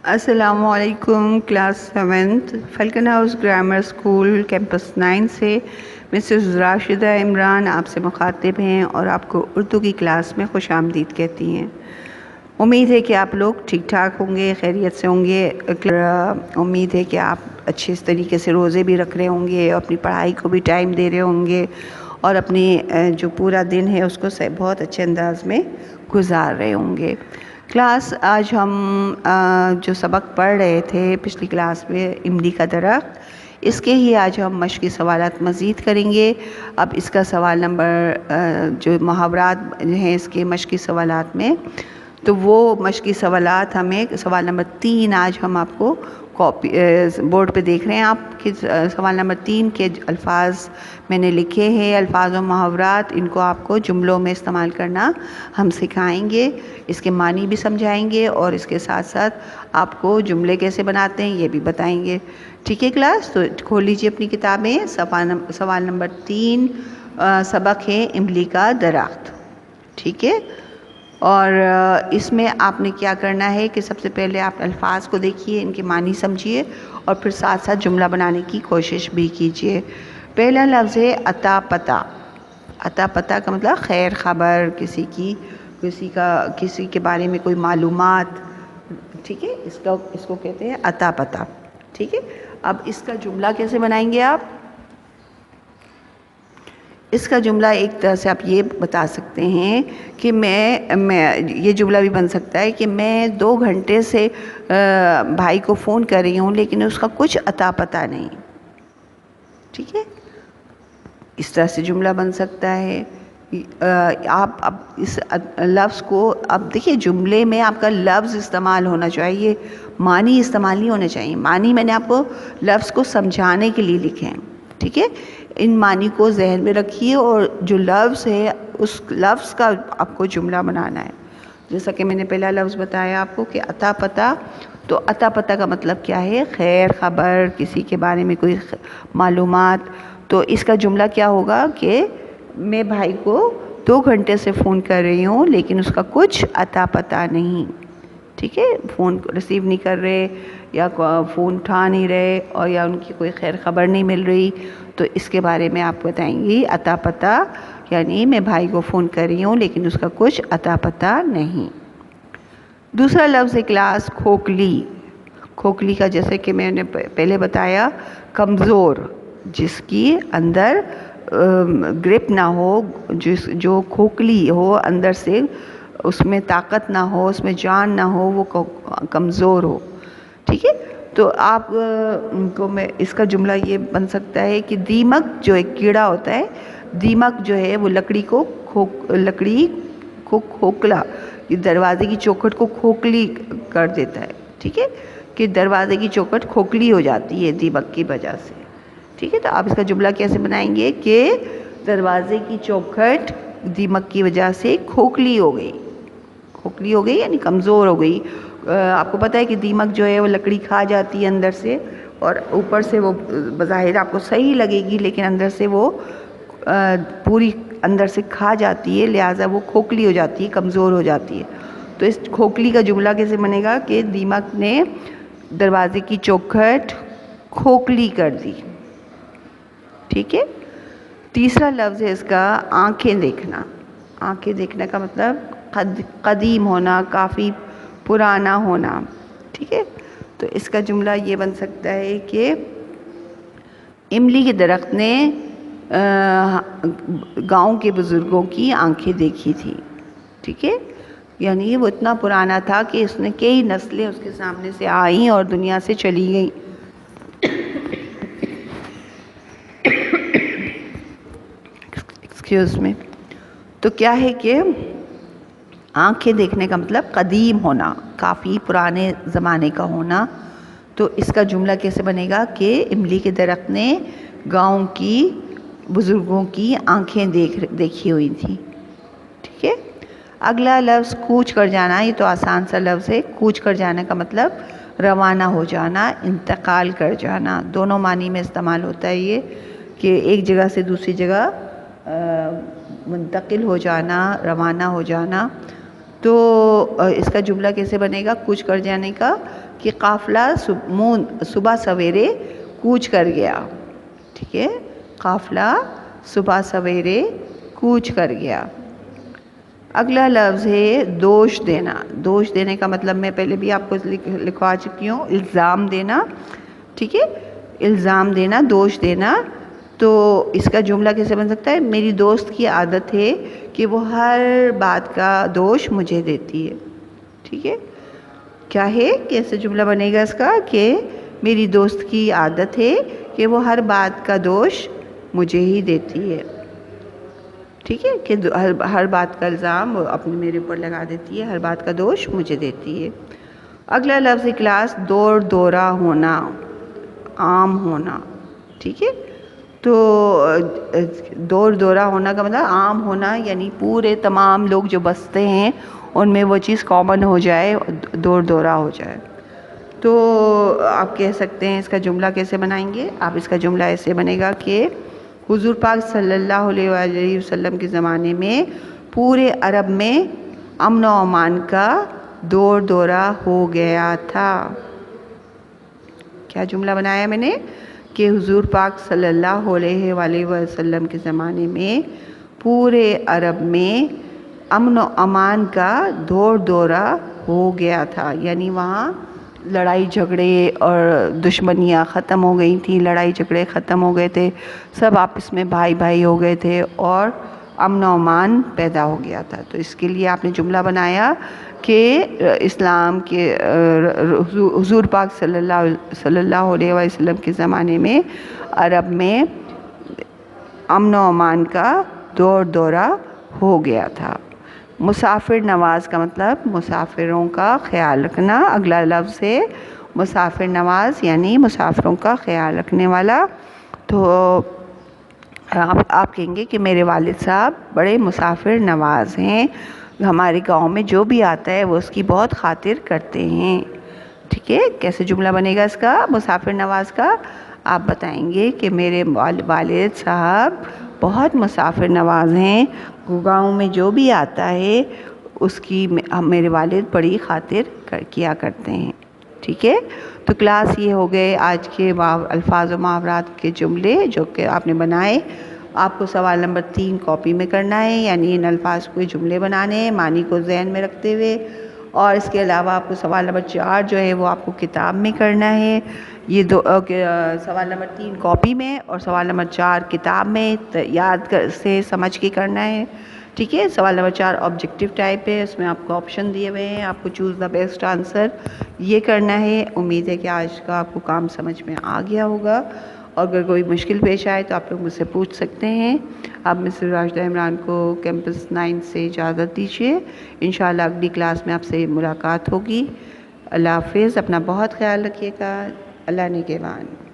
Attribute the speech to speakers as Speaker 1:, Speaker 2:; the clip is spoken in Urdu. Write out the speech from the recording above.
Speaker 1: السلام علیکم class 7 Falcon house grammar school campus 9 سے مسز راشدہ عمران آپ سے مخاطب ہیں اور آپ کو اردو کی کلاس میں خوش آمدید کہتی ہیں۔ امید ہے کہ آپ لوگ ٹھیک ٹھاک ہوں گے، خیریت سے ہوں گے۔ امید ہے کہ آپ اچھے طریقے سے روزے بھی رکھ رہے ہوں گے، اپنی پڑھائی کو بھی ٹائم دے رہے ہوں گے اور اپنی جو پورا دن ہے اس کو بہت اچھے انداز میں گزار رہے ہوں گے۔ کلاس آج ہم جو سبق پڑھ رہے تھے پچھلی کلاس میں املی کا درخت، اس کے ہی آج ہم مشقی سوالات مزید کریں گے۔ اب اس کا سوال نمبر جو محاورات ہیں اس کے مشقی سوالات میں، تو وہ مشقی سوالات ہمیں سوال نمبر 3 آج ہم آپ کو کاپی بورڈ پہ دیکھ رہے ہیں آپ کہ سوال نمبر 3 کے الفاظ میں نے لکھے ہیں، الفاظ و محاورات، ان کو آپ کو جملوں میں استعمال کرنا ہم سکھائیں گے، اس کے معنی بھی سمجھائیں گے اور اس کے ساتھ ساتھ آپ کو جملے کیسے بناتے ہیں یہ بھی بتائیں گے۔ ٹھیک ہے کلاس؟ تو کھول لیجیے اپنی کتابیں۔ سوال نمبر 3 سبق ہے املی کا درخت، ٹھیک ہے؟ اور اس میں آپ نے کیا کرنا ہے کہ سب سے پہلے آپ الفاظ کو دیکھیے، ان کے معنی سمجھیے اور پھر ساتھ ساتھ جملہ بنانے کی کوشش بھی کیجیے۔ پہلا لفظ ہے عطا پتہ۔ عطا پتہ کا مطلب خیر خبر، کسی کے بارے میں کوئی معلومات، ٹھیک ہے؟ اس کو کہتے ہیں عطا پتہ، ٹھیک ہے؟ اب اس کا جملہ کیسے بنائیں گے آپ؟ اس کا جملہ ایک طرح سے آپ یہ بتا سکتے ہیں کہ میں یہ جملہ بھی بن سکتا ہے کہ میں 2 گھنٹے سے بھائی کو فون کر رہی ہوں لیکن اس کا کچھ عطا پتہ نہیں، ٹھیک ہے؟ اس طرح سے جملہ بن سکتا ہے۔ آپ اب اس لفظ کو اب دیکھیے، جملے میں آپ کا لفظ استعمال ہونا چاہیے، معنی استعمال نہیں ہونا چاہیے۔ معنی میں نے آپ کو لفظ کو سمجھانے کے لیے لکھے ہیں، ٹھیک ہے؟ ان معنی کو ذہن میں رکھیے اور جو لفظ ہے اس لفظ کا آپ کو جملہ بنانا ہے۔ جیسا کہ میں نے پہلا لفظ بتایا آپ کو کہ عطا پتہ، تو عطا پتہ کا مطلب کیا ہے؟ خیر خبر، کسی کے بارے میں کوئی معلومات۔ تو اس کا جملہ کیا ہوگا کہ میں بھائی کو 2 گھنٹے سے فون کر رہی ہوں لیکن اس کا کچھ عطا پتہ نہیں، ٹھیک ہے؟ فون ریسیو نہیں کر رہے یا فون اٹھا نہیں رہے اور یا ان کی کوئی خیر خبر نہیں مل رہی، تو اس کے بارے میں آپ بتائیں گی عطا پتہ، یعنی میں بھائی کو فون کر رہی ہوں لیکن اس کا کچھ عطا پتہ نہیں۔ دوسرا لفظ ہے کلاس کھوکھلی۔ کھوکھلی کا جیسے کہ میں نے پہلے بتایا، کمزور، جس کی اندر گرپ نہ ہو، جو کھوکھلی ہو اندر سے، اس میں طاقت نہ ہو، اس میں جان نہ ہو، وہ کمزور ہو، ٹھیک ہے؟ تو آپ کو میں اس کا جملہ یہ بن سکتا ہے کہ دیمک جو ایک کیڑا ہوتا ہے، دیمک جو ہے وہ لکڑی کو کھوکھلا، یہ دروازے کی چوکھٹ کو کھوکھلی کر دیتا ہے، ٹھیک ہے؟ کہ دروازے کی چوکھٹ کھوکھلی ہو جاتی ہے دیمک کی وجہ سے، ٹھیک ہے؟ تو آپ اس کا جملہ کیسے بنائیں گے کہ دروازے کی چوکھٹ دیمک کی وجہ سے کھوکھلی ہو گئی۔ کھوکھلی ہو گئی یعنی کمزور ہو گئی۔ آپ کو پتہ ہے کہ دیمک جو ہے وہ لکڑی کھا جاتی ہے اندر سے، اور اوپر سے وہ بظاہر آپ کو صحیح لگے گی لیکن اندر سے وہ پوری اندر سے کھا جاتی ہے، لہٰذا وہ کھوکھلی ہو جاتی ہے، کمزور ہو جاتی ہے۔ تو اس کھوکھلی کا جملہ کیسے بنے گا کہ دیمک نے دروازے کی چوکھٹ کھوکھلی کر دی، ٹھیک ہے؟ تیسرا لفظ ہے اس کا آنکھیں دیکھنا۔ آنکھیں دیکھنا کا مطلب قدیم ہونا، کافی پرانا ہونا، ٹھیک ہے؟ تو اس کا جملہ یہ بن سکتا ہے کہ املی کے درخت نے گاؤں کے بزرگوں کی آنکھیں دیکھی تھی، ٹھیک ہے؟ یعنی وہ اتنا پرانا تھا کہ اس نے کئی نسلیں اس کے سامنے سے آئیں اور دنیا سے چلی گئیں۔ ایکسکیوز میں۔ تو کیا ہے کہ آنکھیں دیکھنے کا مطلب قدیم ہونا، کافی پرانے زمانے کا ہونا۔ تو اس کا جملہ کیسے بنے گا کہ املی کے درخت نے گاؤں کی بزرگوں کی آنکھیں دیکھی ہوئی تھی، ٹھیک ہے؟ اگلا لفظ کوچ کر جانا، یہ تو آسان سا لفظ ہے۔ کوچ کر جانا کا مطلب روانہ ہو جانا، انتقال کر جانا، دونوں معنی میں استعمال ہوتا ہے یہ کہ ایک جگہ سے دوسری جگہ منتقل ہو جانا، روانہ ہو جانا۔ تو اس کا جملہ کیسے بنے گا کوچ کر جانے کا؟ کہ قافلہ صبح سویرے کوچ کر گیا. ٹھیک ہے، قافلہ صبح سویرے کوچ کر گیا. اگلا لفظ ہے دوش دینا. دوش دینے کا مطلب میں پہلے بھی آپ کو لکھوا چکی ہوں، الزام دینا. ٹھیک ہے، الزام دینا، دوش دینا. تو اس کا جملہ کیسے بن سکتا ہے؟ میری دوست کی عادت ہے کہ وہ ہر بات کا دوش مجھے دیتی ہے. ٹھیک ہے، کیا ہے؟ کیسے جملہ بنے گا اس کا؟ کہ میری دوست کی عادت ہے کہ وہ ہر بات کا دوش مجھے ہی دیتی ہے. ٹھیک ہے، کہ ہر بات کا الزام اپنے میرے اوپر لگا دیتی ہے، ہر بات کا دوش مجھے دیتی ہے. اگلا لفظ کلاس دوڑ دورہ ہونا، عام ہونا. ٹھیک ہے، تو دوڑ دورہ ہونا کا مطلب عام ہونا، یعنی پورے تمام لوگ جو بستے ہیں ان میں وہ چیز کامن ہو جائے، دوڑ دورہ ہو جائے. تو آپ کہہ سکتے ہیں اس کا جملہ کیسے بنائیں گے؟ آپ اس کا جملہ ایسے بنے گا کہ حضور پاک صلی اللہ علیہ وآلہ وسلم کے زمانے میں پورے عرب میں امن و امان کا دوڑ دورہ ہو گیا تھا. کیا جملہ بنایا میں نے؟ کہ حضور پاک صلی اللہ علیہ وآلہ وسلم کے زمانے میں پورے عرب میں امن و امان کا دوڑ دورہ ہو گیا تھا. یعنی وہاں لڑائی جھگڑے اور دشمنیاں ختم ہو گئی تھیں، لڑائی جھگڑے ختم ہو گئے تھے، سب آپس میں بھائی بھائی ہو گئے تھے اور امن و امان پیدا ہو گیا تھا. تو اس کے لیے آپ نے جملہ بنایا کہ اسلام کے حضور پاک صلی اللہ علیہ وسلم کے زمانے میں عرب میں امن و امان کا دوڑ دورہ ہو گیا تھا. مسافر نواز کا مطلب مسافروں کا خیال رکھنا. اگلا لفظ ہے مسافر نواز، یعنی مسافروں کا خیال رکھنے والا. تو آپ کہیں گے کہ میرے والد صاحب بڑے مسافر نواز ہیں، ہمارے گاؤں میں جو بھی آتا ہے وہ اس کی بہت خاطر کرتے ہیں. ٹھیک ہے، کیسے جملہ بنے گا اس کا مسافر نواز کا؟ آپ بتائیں گے کہ میرے والد صاحب بہت مسافر نواز ہیں، گاؤں میں جو بھی آتا ہے اس کی میرے والد بڑی خاطر کیا کرتے ہیں. ٹھیک ہے، تو کلاس یہ ہو گئے آج کے الفاظ و محاورات کے جملے جو کہ آپ نے بنائے. آپ کو سوال نمبر 3 کاپی میں کرنا ہے، یعنی ان الفاظ کو جملے بنانے ہیں معنی کو ذہن میں رکھتے ہوئے. اور اس کے علاوہ آپ کو سوال نمبر 4 جو ہے وہ آپ کو کتاب میں کرنا ہے. یہ سوال نمبر 3 کاپی میں اور سوال نمبر 4 کتاب میں یاد سے سمجھ کے کرنا ہے. ٹھیک ہے، سوال نمبر 4 آبجیکٹیو ٹائپ ہے، اس میں آپ کو آپشن دیے ہوئے ہیں، آپ کو چوز دا بیسٹ آنسر یہ کرنا ہے. امید ہے کہ آج کا آپ کو کام سمجھ میں آ گیا ہوگا، اور اگر کوئی مشکل پیش آئے تو آپ لوگ مجھ سے پوچھ سکتے ہیں. آپ مسٹر راشدہ عمران کو کیمپس 9 سے اجازت دیجیے. انشاءاللہ اگلی کلاس میں آپ سے ملاقات ہوگی. اللہ حافظ، اپنا بہت خیال رکھیے گا. اللہ نگہبان.